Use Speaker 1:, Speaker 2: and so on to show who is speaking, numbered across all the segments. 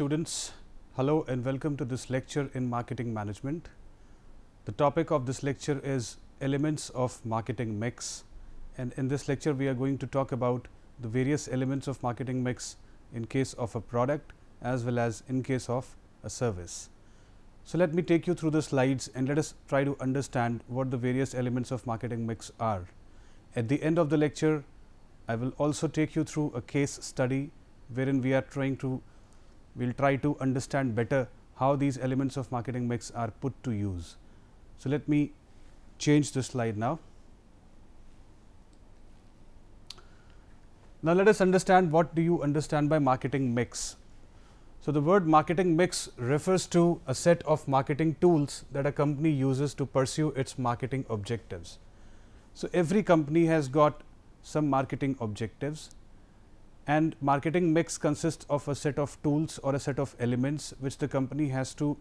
Speaker 1: students, hello and welcome to this lecture in marketing management. The topic of this lecture is elements of marketing mix, and in this lecture we are going to talk about the various elements of marketing mix in case of a product as well as in case of a service. So, let me take you through the slides and let us try to understand what the various elements of marketing mix are. At the end of the lecture, I will also take you through a case study wherein we will try to understand better how these elements of marketing mix are put to use. So, let me change the slide now. Now, let us understand what do you understand by marketing mix. So, the word marketing mix refers to a set of marketing tools that a company uses to pursue its marketing objectives. So, every company has got some marketing objectives, and marketing mix consists of a set of tools or a set of elements which the company has to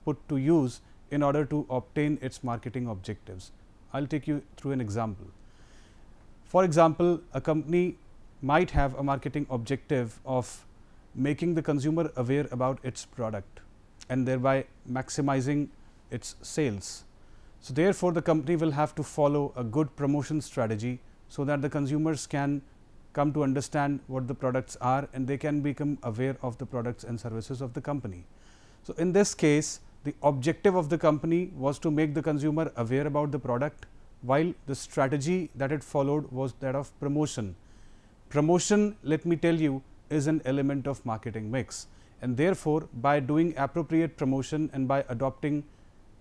Speaker 1: put to use in order to obtain its marketing objectives. I will take you through an example. For example, a company might have a marketing objective of making the consumer aware about its product and thereby maximizing its sales. So, therefore, the company will have to follow a good promotion strategy so that the consumers can come to understand what the products are and they can become aware of the products and services of the company. So, in this case, the objective of the company was to make the consumer aware about the product, while the strategy that it followed was that of promotion. Promotion, let me tell you, is an element of marketing mix, and therefore, by doing appropriate promotion and by adopting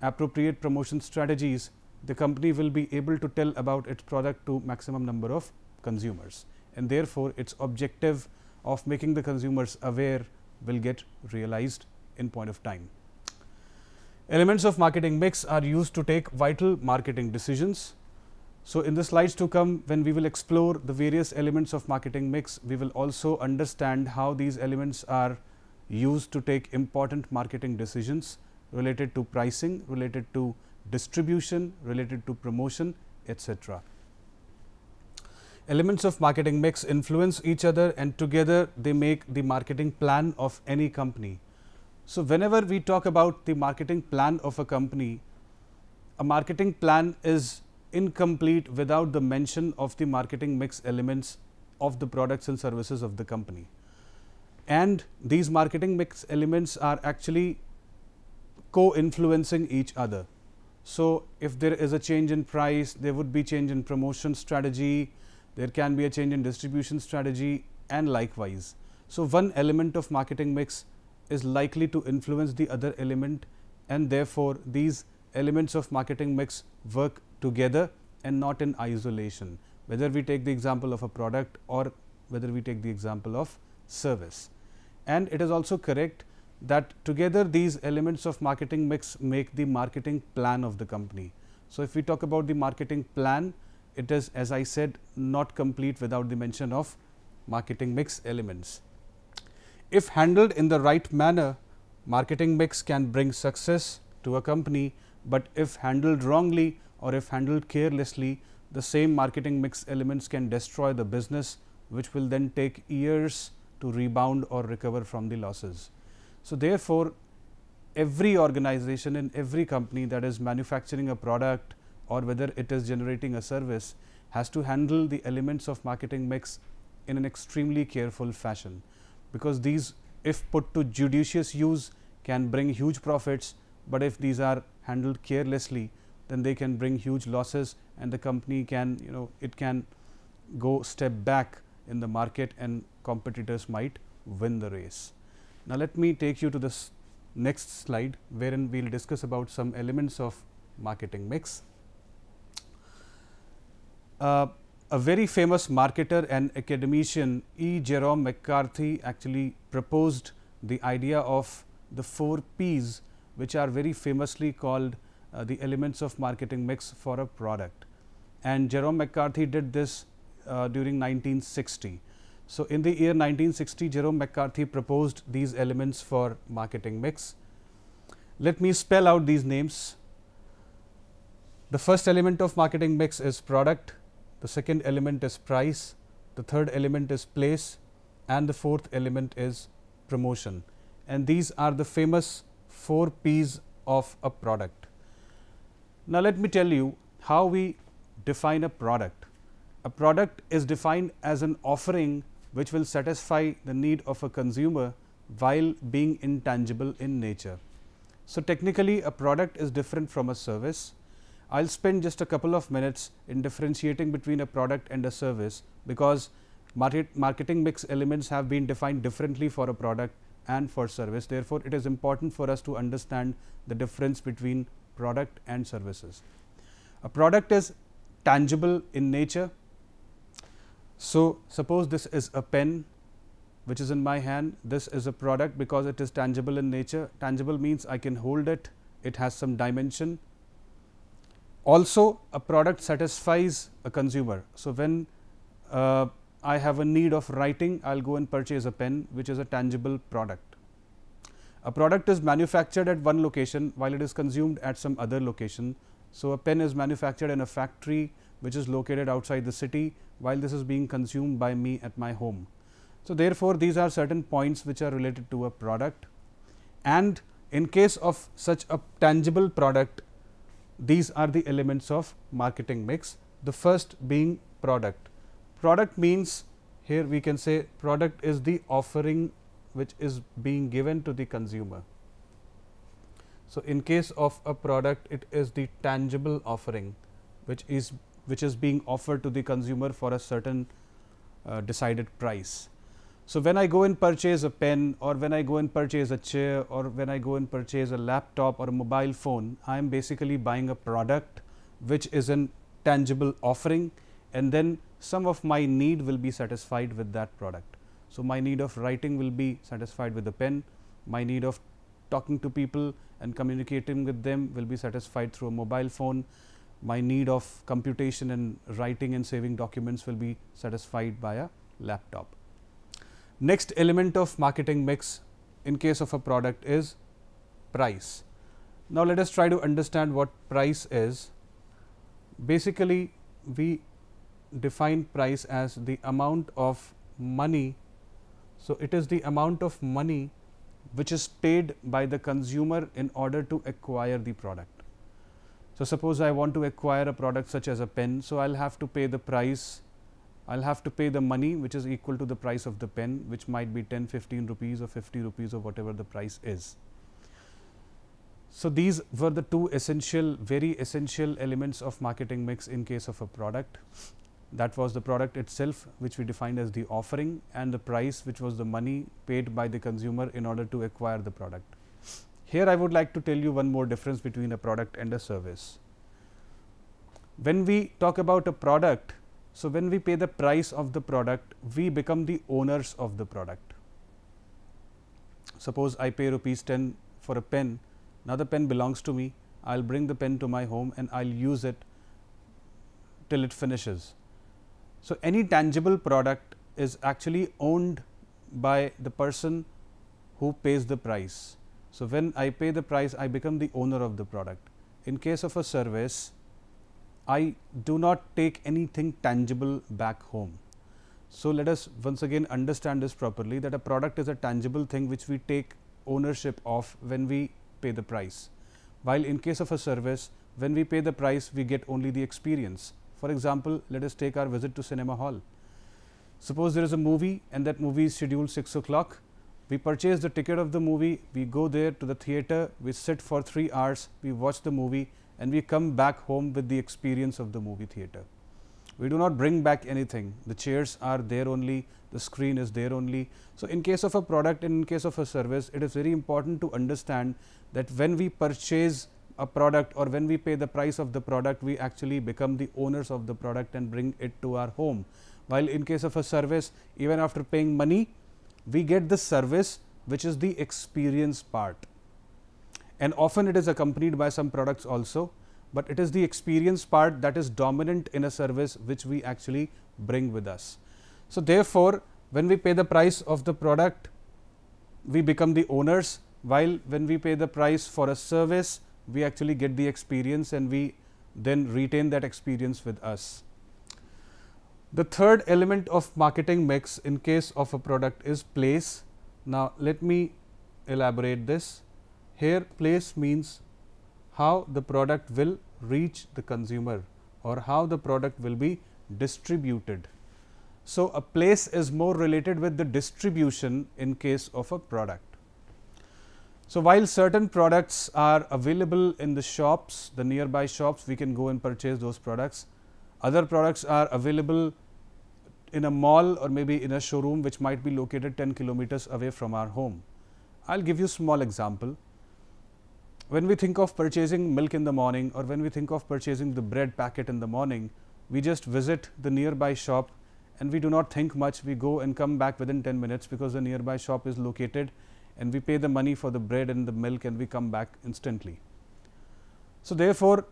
Speaker 1: appropriate promotion strategies, the company will be able to tell about its product to maximum number of consumers, and therefore, its objective of making the consumers aware will get realized in point of time. Elements of marketing mix are used to take vital marketing decisions. So, in the slides to come, when we will explore the various elements of marketing mix, we will also understand how these elements are used to take important marketing decisions related to pricing, related to distribution, related to promotion, etc. Elements of marketing mix influence each other and together they make the marketing plan of any company. So, whenever we talk about the marketing plan of a company, a marketing plan is incomplete without the mention of the marketing mix elements of the products and services of the company. And these marketing mix elements are actually co-influencing each other. So, if there is a change in price, there would be change in promotion strategy, there can be a change in distribution strategy, and likewise. So, one element of marketing mix is likely to influence the other element, and therefore, these elements of marketing mix work together and not in isolation, whether we take the example of a product or whether we take the example of service. And it is also correct that together these elements of marketing mix make the marketing plan of the company. So, if we talk about the marketing plan, it is, as I said, not complete without the mention of marketing mix elements. If handled in the right manner, marketing mix can bring success to a company, but if handled wrongly or if handled carelessly, the same marketing mix elements can destroy the business, which will then take years to rebound or recover from the losses. So, therefore, every organization and every company that is manufacturing a product or whether it is generating a service has to handle the elements of marketing mix in an extremely careful fashion, because these, if put to judicious use, can bring huge profits, but if these are handled carelessly, then they can bring huge losses and the company can, it can go step back in the market and competitors might win the race. Now, let me take you to this next slide wherein we will discuss about some elements of marketing mix. A very famous marketer and academician E. Jerome McCarthy actually proposed the idea of the 4 P's, which are very famously called the elements of marketing mix for a product, and Jerome McCarthy did this during 1960. So, in the year 1960, Jerome McCarthy proposed these elements for marketing mix. Let me spell out these names. The first element of marketing mix is product, the second element is price, the third element is place, and the fourth element is promotion. and these are the famous 4 P's of a product. Now, let me tell you how we define a product. A product is defined as an offering which will satisfy the need of a consumer while being intangible in nature. So, technically a product is different from a service. I will spend just a couple of minutes in differentiating between a product and a service, because marketing mix elements have been defined differently for a product and for service. Therefore, it is important for us to understand the difference between product and services. A product is tangible in nature. So, suppose this is a pen which is in my hand. This is a product because it is tangible in nature. Tangible means I can hold it, it has some dimension. Also, a product satisfies a consumer. So, when I have a need of writing, I will go and purchase a pen, which is a tangible product. A product is manufactured at one location while it is consumed at some other location. So, a pen is manufactured in a factory which is located outside the city, while this is being consumed by me at my home. So, therefore, these are certain points which are related to a product, and in case of such a tangible product, these are the elements of marketing mix. The first being product. Product means, here we can say product is the offering which is being given to the consumer. So, in case of a product, it is the tangible offering which is being offered to the consumer for a certain decided price. So, when I go and purchase a pen, or when I go and purchase a chair, or when I go and purchase a laptop or a mobile phone, I am basically buying a product which is an tangible offering, and then some of my need will be satisfied with that product. So, my need of writing will be satisfied with the pen, my need of talking to people and communicating with them will be satisfied through a mobile phone, my need of computation and writing and saving documents will be satisfied by a laptop. Next element of marketing mix in case of a product is price. Now, let us try to understand what price is. Basically, we define price as the amount of money. So, it is the amount of money which is paid by the consumer in order to acquire the product. So, suppose I want to acquire a product such as a pen. So, I will have to pay the price, I will have to pay the money which is equal to the price of the pen, which might be 10, 15 rupees or 50 rupees or whatever the price is. So, these were the two essential, very essential elements of marketing mix in case of a product. That was the product itself, which we defined as the offering, and the price, which was the money paid by the consumer in order to acquire the product. Here I would like to tell you one more difference between a product and a service. When we talk about a product, so when we pay the price of the product, we become the owners of the product. Suppose I pay rupees 10 for a pen. Now, the pen belongs to me. I will bring the pen to my home and I will use it till it finishes. So, any tangible product is actually owned by the person who pays the price. So, when I pay the price, I become the owner of the product. In case of a service, I do not take anything tangible back home. So, let us once again understand this properly, that a product is a tangible thing which we take ownership of when we pay the price. While in case of a service, when we pay the price, we get only the experience. For example, let us take our visit to cinema hall. Suppose there is a movie and that movie is scheduled 6 o'clock. We purchase the ticket of the movie, we go there to the theatre, we sit for 3 hours, we watch the movie and we come back home with the experience of the movie theatre. We do not bring back anything. The chairs are there only, the screen is there only. So, in case of a product and in case of a service, it is very important to understand that when we purchase a product or when we pay the price of the product, we actually become the owners of the product and bring it to our home. While in case of a service, even after paying money, we get the service, which is the experience part, and often it is accompanied by some products also, but it is the experience part that is dominant in a service which we actually bring with us. So, therefore, when we pay the price of the product, we become the owners, while when we pay the price for a service, we actually get the experience and we then retain that experience with us. The third element of marketing mix in case of a product is place. Now, let me elaborate this. Here place means how the product will reach the consumer or how the product will be distributed. So, a place is more related with the distribution in case of a product. So, while certain products are available in the shops, the nearby shops, we can go and purchase those products. Other products are available in a mall or maybe in a showroom which might be located 10 kilometers away from our home. I will give you a small example. When we think of purchasing milk in the morning or when we think of purchasing the bread packet in the morning, we just visit the nearby shop and we do not think much. We go and come back within 10 minutes because the nearby shop is located, and we pay the money for the bread and the milk and we come back instantly. So, therefore,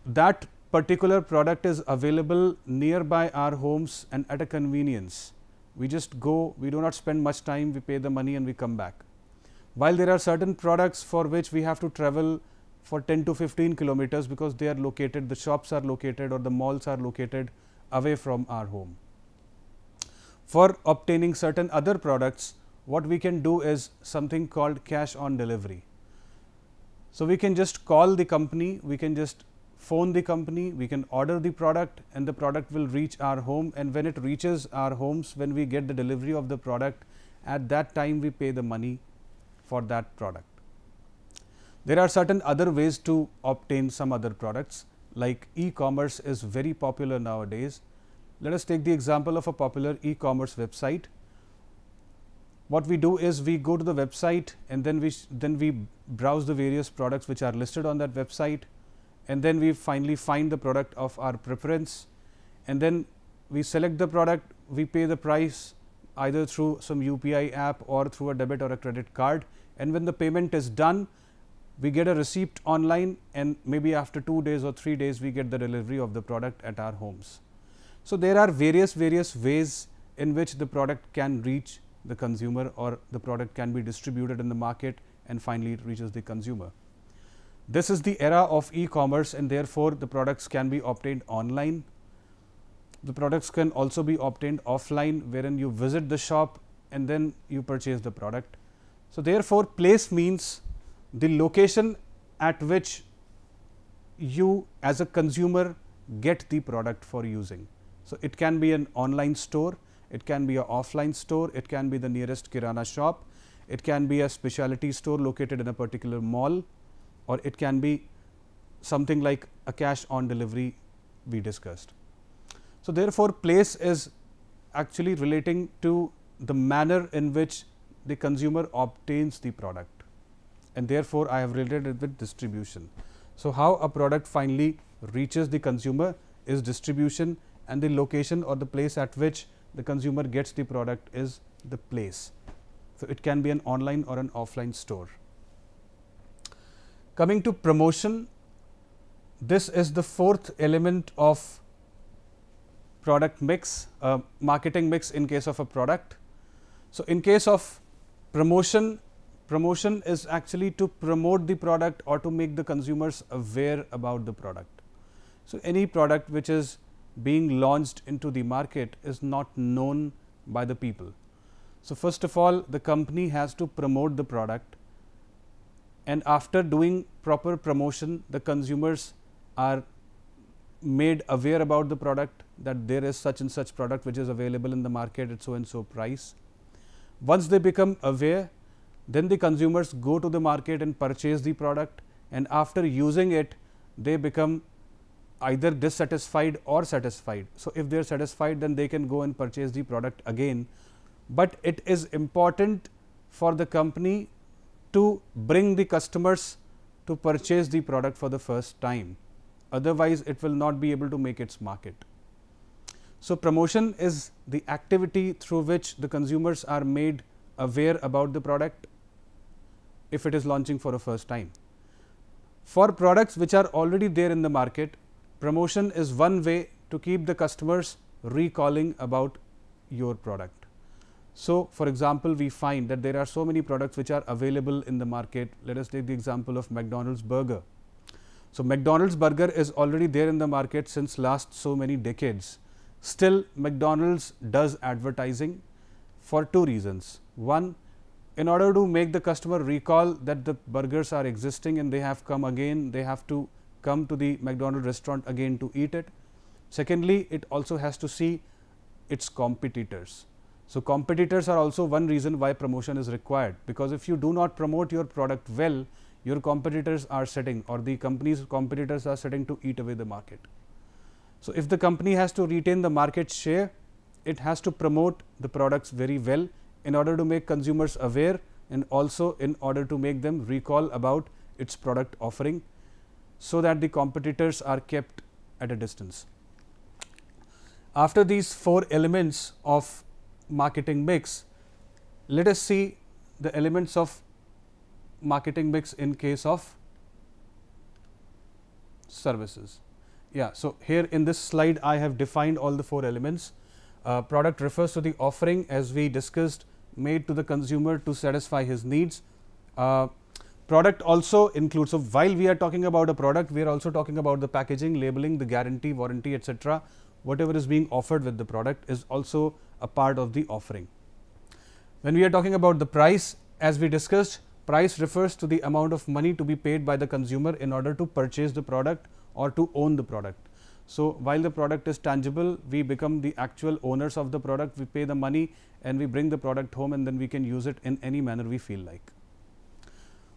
Speaker 1: that particular product is available nearby our homes and at a convenience. We just go, we do not spend much time, we pay the money and we come back. While there are certain products for which we have to travel for 10 to 15 kilometers because they are located, the shops are located or the malls are located away from our home. For obtaining certain other products, what we can do is something called cash on delivery. So, we can just call the company, we can just phone the company, we can order the product and the product will reach our home, and when it reaches our homes, when we get the delivery of the product, at that time we pay the money for that product. There are certain other ways to obtain some other products, like e-commerce is very popular nowadays. Let us take the example of a popular e-commerce website. What we do is we go to the website and then we browse the various products which are listed on that website, and then we finally find the product of our preference, and then we select the product, we pay the price either through some UPI app or through a debit or a credit card, and when the payment is done, we get a receipt online, and maybe after 2 days or 3 days we get the delivery of the product at our homes. So, there are various ways in which the product can reach the consumer or the product can be distributed in the market and finally it reaches the consumer. This is the era of e-commerce, and therefore, the products can be obtained online. The products can also be obtained offline, wherein you visit the shop and then you purchase the product. So, therefore, place means the location at which you as a consumer get the product for using. So, it can be an online store, it can be an offline store, it can be the nearest kirana shop, it can be a specialty store located in a particular mall, or it can be something like a cash on delivery we discussed. So, therefore, place is actually relating to the manner in which the consumer obtains the product, and therefore, I have related it with distribution. So, how a product finally reaches the consumer is distribution, and the location or the place at which the consumer gets the product is the place. So, it can be an online or an offline store. Coming to promotion, this is the fourth element of product mix, marketing mix in case of a product. So, in case of promotion, promotion is actually to promote the product or to make the consumers aware about the product. So, any product which is being launched into the market is not known by the people. So, first of all, the company has to promote the product, and after doing proper promotion, the consumers are made aware about the product, that there is such and such product which is available in the market at so and so price. Once they become aware, then the consumers go to the market and purchase the product, and after using it, they become either dissatisfied or satisfied. So, if they are satisfied, then they can go and purchase the product again, but it is important for the company to bring the customers to purchase the product for the first time, otherwise it will not be able to make its market. So, promotion is the activity through which the consumers are made aware about the product if it is launching for a first time. For products which are already there in the market, promotion is one way to keep the customers recalling about your product. So, for example, we find that there are so many products which are available in the market. Let us take the example of McDonald's burger. So, McDonald's burger is already there in the market since last so many decades. Still, McDonald's does advertising for two reasons. One, in order to make the customer recall that the burgers are existing and they have come again, they have to come to the McDonald's restaurant again to eat it. Secondly, it also has to see its competitors. So, competitors are also one reason why promotion is required, because if you do not promote your product well, your competitors are setting, or the company's competitors are setting to eat away the market. So, if the company has to retain the market share, it has to promote the products very well in order to make consumers aware, and also in order to make them recall about its product offering, so that the competitors are kept at a distance. After these 4 elements of marketing mix, let us see the elements of marketing mix in case of services. Yeah, so here in this slide I have defined all the 4 elements. Product refers to the offering, as we discussed, made to the consumer to satisfy his needs. Product also includes, so while we are talking about a product, we are also talking about the packaging, labeling, the guarantee, warranty, etc. Whatever is being offered with the product is also a part of the offering. When we are talking about the price, as we discussed, price refers to the amount of money to be paid by the consumer in order to purchase the product or to own the product. So, while the product is tangible, we become the actual owners of the product, we pay the money and we bring the product home, and then we can use it in any manner we feel like.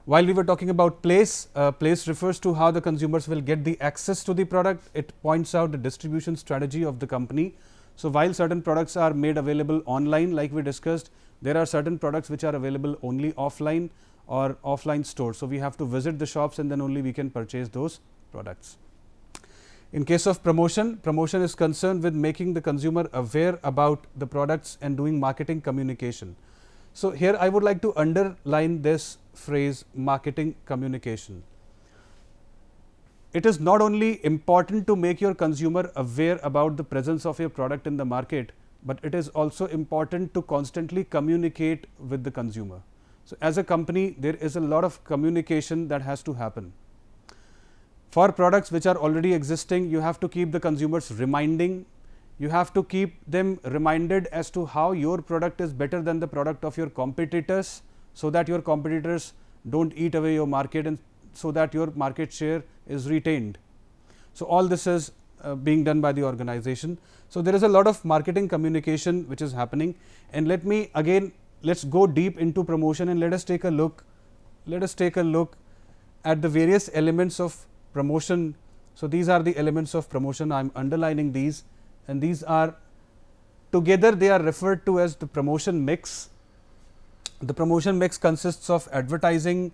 Speaker 1: While we were talking about place, place refers to how the consumers will get the access to the product. It points out the distribution strategy of the company. So, while certain products are made available online, like we discussed, there are certain products which are available only offline or offline stores. So, we have to visit the shops and then only we can purchase those products. In case of promotion, promotion is concerned with making the consumer aware about the products and doing marketing communication. So, here I would like to underline this phrase, marketing communication. It is not only important to make your consumer aware about the presence of your product in the market, but it is also important to constantly communicate with the consumer. So, as a company, there is a lot of communication that has to happen. For products which are already existing, you have to keep the consumers reminding, you have to keep them reminded as to how your product is better than the product of your competitors, so that your competitors don't eat away your market and so that your market share is retained. So, all this is being done by the organization. So, there is a lot of marketing communication which is happening, and let me again, let's go deep into promotion and let us take a look at the various elements of promotion. So, these are the elements of promotion. I am underlining these, and these are together they are referred to as the promotion mix. The promotion mix consists of advertising,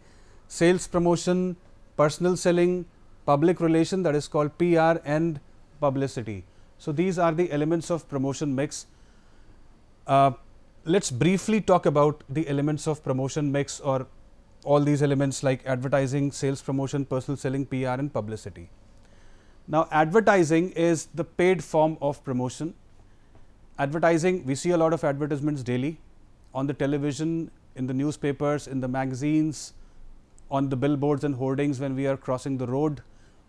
Speaker 1: sales promotion, personal selling, public relation, that is called PR, and publicity. So, these are the elements of promotion mix. Let us briefly talk about the elements of promotion mix, or all these elements like advertising, sales promotion, personal selling, PR, and publicity. Now, advertising is the paid form of promotion. Advertising, we see a lot of advertisements daily on the television, in the newspapers, in the magazines, on the billboards and hoardings when we are crossing the road.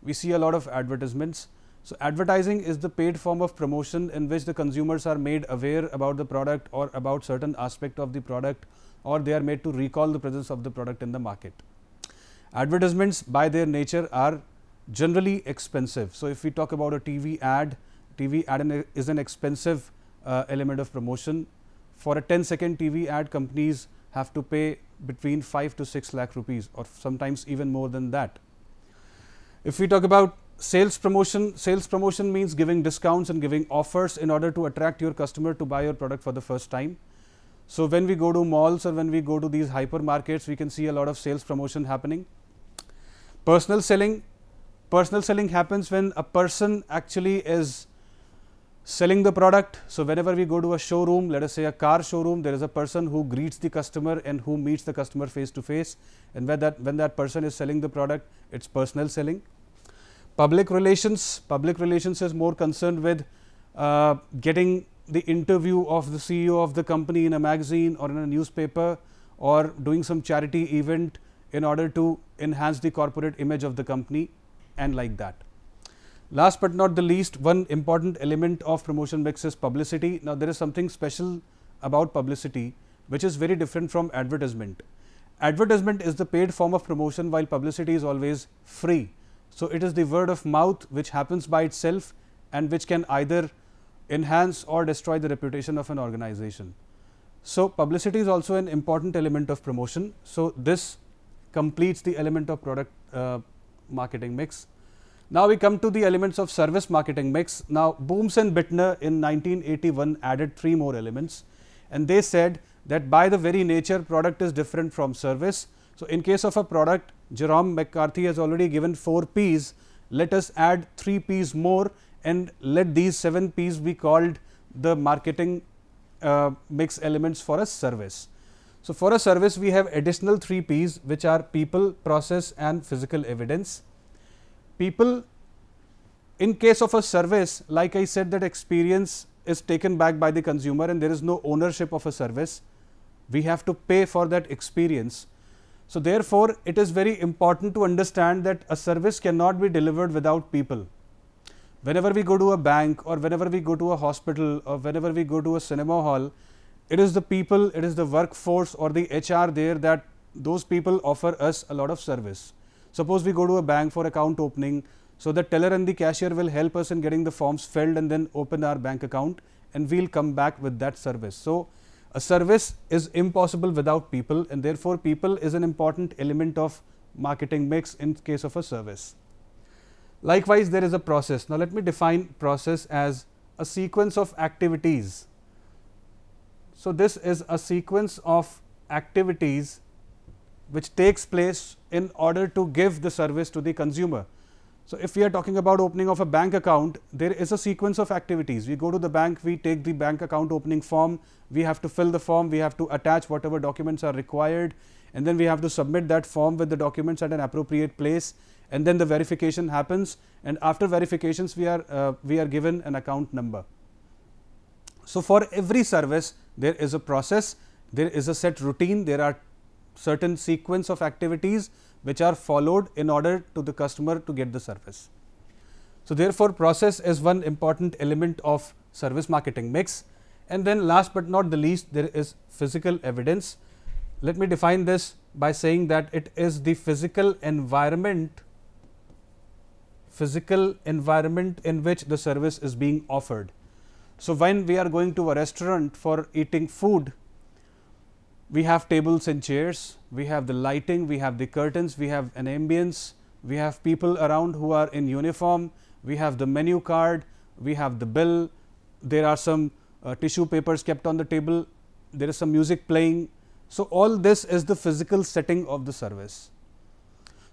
Speaker 1: We see a lot of advertisements. So, advertising is the paid form of promotion in which the consumers are made aware about the product or about certain aspect of the product, or they are made to recall the presence of the product in the market. Advertisements by their nature are generally expensive. So, if we talk about a TV ad is an expensive element of promotion. For a 10-second TV ad, companies have to pay between 5 to 6 lakh rupees, or sometimes even more than that. If we talk about sales promotion means giving discounts and giving offers in order to attract your customer to buy your product for the first time. So, when we go to malls or when we go to these hypermarkets, we can see a lot of sales promotion happening. Personal selling happens when a person actually is selling the product. So, whenever we go to a showroom, let us say a car showroom, there is a person who greets the customer and who meets the customer face to face, and when that person is selling the product, it is personal selling. Public relations is more concerned with getting the interview of the CEO of the company in a magazine or in a newspaper, or doing some charity event in order to enhance the corporate image of the company, and like that. Last but not the least, one important element of promotion mix is publicity. Now, there is something special about publicity. which is very different from advertisement. Advertisement is the paid form of promotion, while publicity is always free. So, it is the word of mouth which happens by itself and which can either enhance or destroy the reputation of an organization. So, publicity is also an important element of promotion. So, this completes the element of product marketing mix. Now, we come to the elements of service marketing mix. Now, Booms and Bittner in 1981 added 3 more elements, and they said that by the very nature product is different from service. So, in case of a product, Jerome McCarthy has already given 4 P's. Let us add 3 P's more and let these 7 P's be called the marketing mix elements for a service. So, for a service we have additional 3 P's, which are people, process and physical evidence. People, in case of a service, like I said, that experience is taken back by the consumer and there is no ownership of a service. We have to pay for that experience. So, therefore, it is very important to understand that a service cannot be delivered without people. Whenever we go to a bank or whenever we go to a hospital or whenever we go to a cinema hall, it is the people, it is the workforce or the HR there that those people offer us a lot of service. Suppose we go to a bank for account opening, so the teller and the cashier will help us in getting the forms filled and then open our bank account, and we will come back with that service. So, a service is impossible without people, and therefore, people is an important element of marketing mix in case of a service. Likewise, there is a process. Now, let me define process as a sequence of activities. So, this is a sequence of activities which takes place in order to give the service to the consumer. So, if we are talking about opening of a bank account, there is a sequence of activities. We go to the bank, we take the bank account opening form, we have to fill the form, we have to attach whatever documents are required, and then we have to submit that form with the documents at an appropriate place, and then the verification happens, and after verifications we are given an account number. So, for every service there is a process, there is a set routine, there are certain sequence of activities which are followed in order to the customer to get the service. So, therefore, process is one important element of service marketing mix. And then last but not the least, there is physical evidence. Let me define this by saying that it is the physical environment in which the service is being offered. So, when we are going to a restaurant for eating food, we have tables and chairs, we have the lighting, we have the curtains, we have an ambience, we have people around who are in uniform, we have the menu card, we have the bill, there are some tissue papers kept on the table, there is some music playing. So, all this is the physical setting of the service.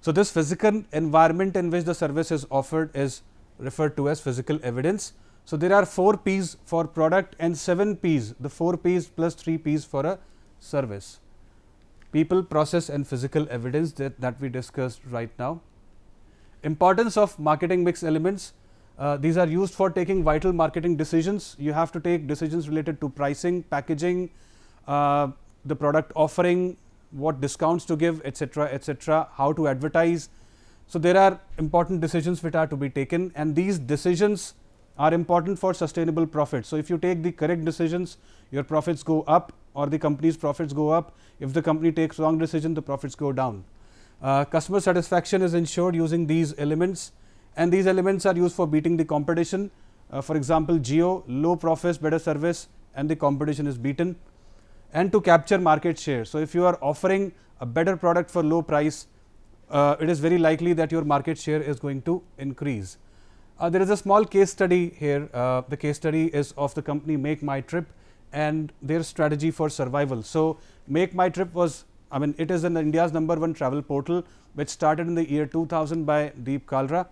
Speaker 1: So, this physical environment in which the service is offered is referred to as physical evidence. So, there are 4 P's for product and 7 P's, the 4 P's plus 3 P's for a service: people, process and physical evidence that we discussed right now. Importance of marketing mix elements. These are used for taking vital marketing decisions. You have to take decisions related to pricing, packaging, the product offering, what discounts to give, etc., how to advertise. So, there are important decisions which are to be taken, and these decisions are important for sustainable profit. So, if you take the correct decisions, your profits go up or the company's profits go up. If the company takes wrong decision, the profits go down. Customer satisfaction is ensured using these elements, and these elements are used for beating the competition. For example, Jio, low profits, better service, and the competition is beaten, and to capture market share. So, if you are offering a better product for low price, it is very likely that your market share is going to increase. There is a small case study here. The case study is of the company Make My Trip and their strategy for survival. So, Make My Trip was, it is in India's #1 travel portal, which started in the year 2000 by Deep Kalra.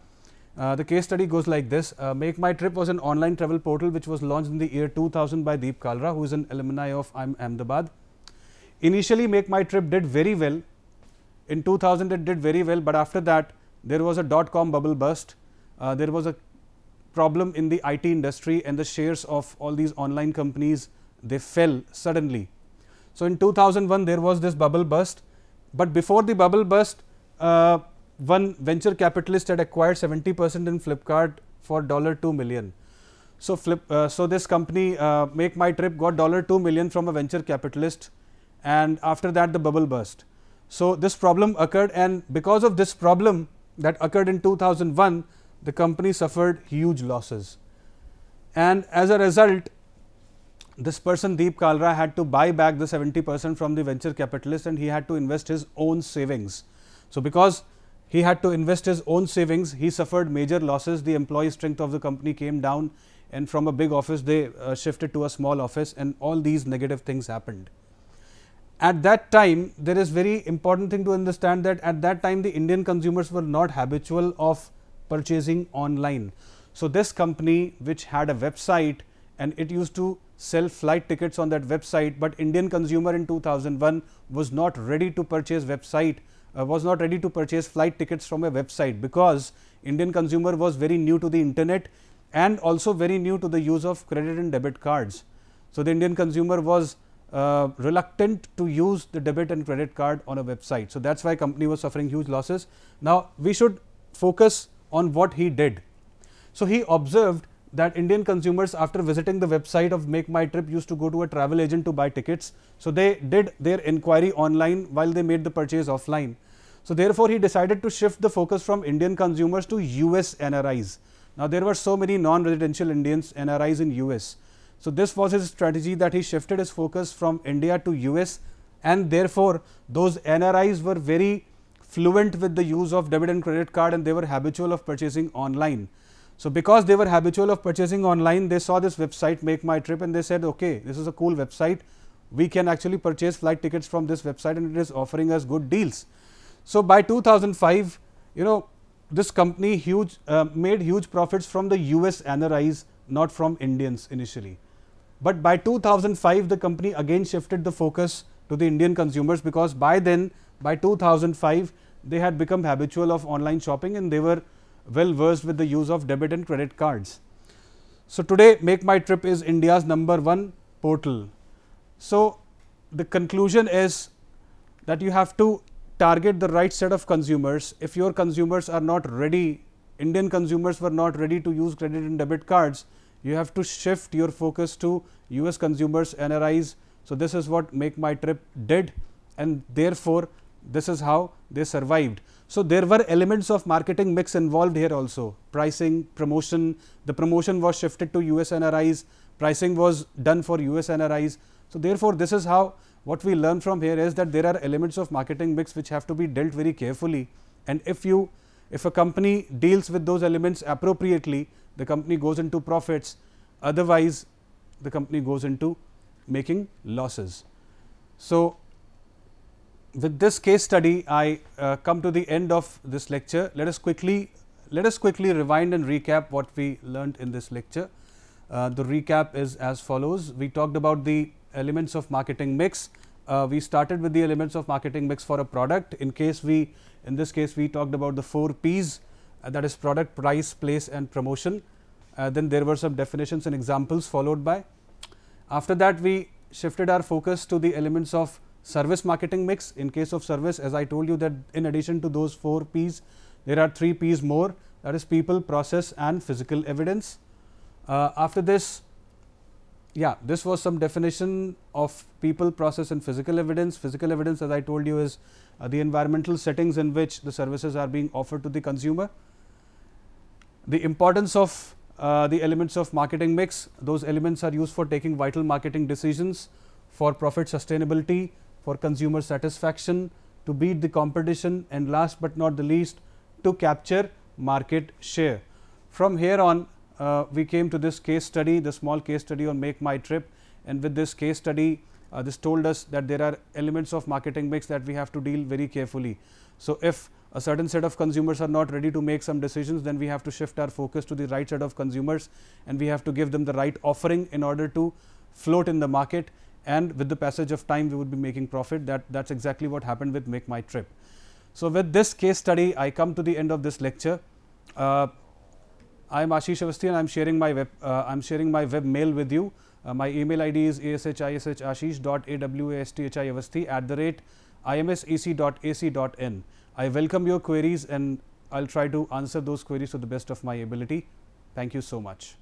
Speaker 1: The case study goes like this. Make My Trip was an online travel portal which was launched in the year 2000 by Deep Kalra, who is an alumni of IIM Ahmedabad. Initially, Make My Trip did very well. In 2000, it did very well, but after that, there was a .com bubble burst. There was a problem in the IT industry, and the shares of all these online companies, they fell suddenly. So, in 2001 there was this bubble burst, but before the bubble burst, one venture capitalist had acquired 70% in Flipkart for $2 million. So, so this company Make My Trip got $2 million from a venture capitalist, and after that the bubble burst. So this problem occurred, and because of this problem that occurred in 2001, the company suffered huge losses. And as a result, this person Deep Kalra had to buy back the 70% from the venture capitalist, and he had to invest his own savings. So because he had to invest his own savings, he suffered major losses. The employee strength of the company came down, and from a big office they shifted to a small office, and all these negative things happened. At that time, there is very important thing to understand that at that time the Indian consumers were not habitual of purchasing online. So this company, which had a website and it used to sell flight tickets on that website, but Indian consumer in 2001 was not ready to purchase flight tickets from a website, because Indian consumer was very new to the internet and also very new to the use of credit and debit cards. So the Indian consumer was reluctant to use the debit and credit card on a website. So that's why company was suffering huge losses. Now we should focus on what he did. So he observed that Indian consumers, after visiting the website of Make My Trip, used to go to a travel agent to buy tickets. So they did their inquiry online while they made the purchase offline. So therefore he decided to shift the focus from Indian consumers to US NRIs. Now there were so many non-residential Indians, NRIs in US. So this was his strategy, that he shifted his focus from India to US, and therefore those NRIs were very fluent with the use of debit and credit card, and they were habitual of purchasing online. So because they were habitual of purchasing online, they saw this website Make My Trip, and they said, okay, this is a cool website, we can actually purchase flight tickets from this website, and it is offering us good deals. So by 2005, this company made huge profits from the US NRIs, not from Indians initially. But by 2005, the company again shifted the focus to the Indian consumers, because by then, by 2005, they had become habitual of online shopping, and they were well versed with the use of debit and credit cards. So today, Make My Trip is India's #1 portal. So the conclusion is that you have to target the right set of consumers. If your consumers are not ready, Indian consumers were not ready to use credit and debit cards, you have to shift your focus to US consumers, NRIs. So this is what Make My Trip did, and therefore this is how they survived. So there were elements of marketing mix involved here also. Pricing, promotion, the promotion was shifted to US NRIs, pricing was done for US NRIs. So therefore this is how, what we learn from here is that there are elements of marketing mix which have to be dealt very carefully, and if a company deals with those elements appropriately, the company goes into profits, otherwise the company goes into making losses. So with this case study, I come to the end of this lecture. Let us quickly rewind and recap what we learned in this lecture. The recap is as follows. We talked about the elements of marketing mix. We started with the elements of marketing mix for a product. In this case we talked about the 4 P's, that is product, price, place and promotion. Then there were some definitions and examples followed by. After that, we shifted our focus to the elements of service marketing mix. In case of service, as I told you, that in addition to those 4 P's, there are 3 P's more, that is people, process and physical evidence. After this, this was some definition of people, process and physical evidence. Physical evidence, as I told you, is the environmental settings in which the services are being offered to the consumer. The importance of the elements of marketing mix, those elements are used for taking vital marketing decisions, for profit sustainability, for consumer satisfaction, to beat the competition, and last but not the least, to capture market share. From here on, we came to this case study, the small case study on Make My Trip, and with this case study, this told us that there are elements of marketing mix that we have to deal very carefully. So if a certain set of consumers are not ready to make some decisions, then we have to shift our focus to the right set of consumers, and we have to give them the right offering in order to float in the market, and with the passage of time we would be making profit. That's exactly what happened with Make My Trip. So with this case study, I come to the end of this lecture. I am Ashish Avasthi, and I am sharing my web mail with you. My email ID is ashishashish.awasthi@imsec.ac.in. I welcome your queries, and I'll try to answer those queries to the best of my ability. Thank you so much.